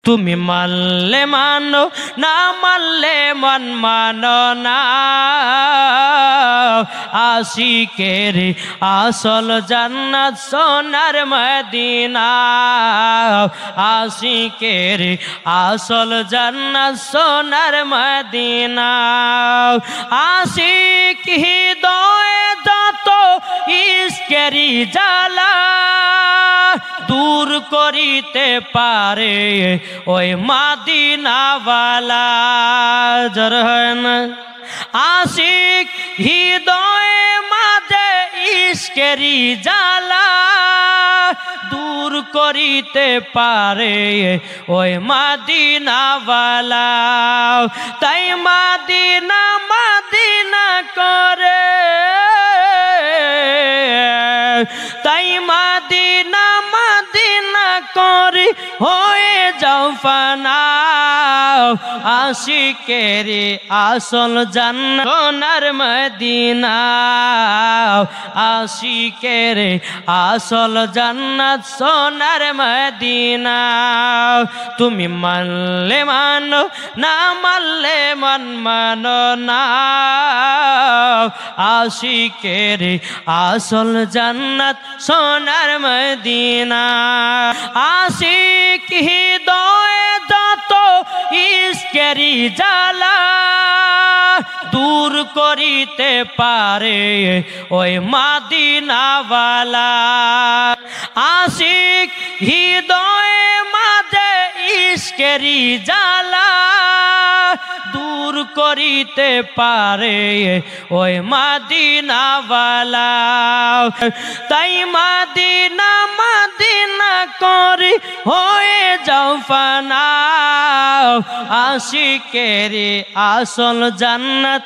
তুমি মানলে মানো না মানলে মন মানো না আশিকের আসল জান্নাত সোনার মদিনা আশিকের আসল জান্নাত সোনার মদিনা আশিক হৃদয়ে যত ইশকেরি জ্বালা দূর করিতে পারে ওই মদিনাওয়ালা জরহন আশিক হৃদয়ে মাঝে ইশকেরি জ্বালা দূর করিতে পারে ওই মদিনাওয়ালা তাই মদিনা মদিনা করে তাই মদিনা মদিনা করে হয়ে যাও ফানা আশিকের আসল জান্নাত সোনার মদিনা আশিকের আসল জান্নাত সোনার মদিনা তুমি মানলে মানো না মানলে মন মানো না আশিকের আসল জান্নাত সোনার মদিনা আশিক হৃদয়ে যত ইশকেরি জ্বালা দূর করিতে পারে ওই মদিনাওয়ালা আশিক হৃদয়ে মাঝে ইশকেরি জ্বালা দূর করিতে পারে ওই মদিনাওয়ালা তাই মদিনা মদিনা করি হয়ে যাও ফানা আশিকের আসল জান্নাত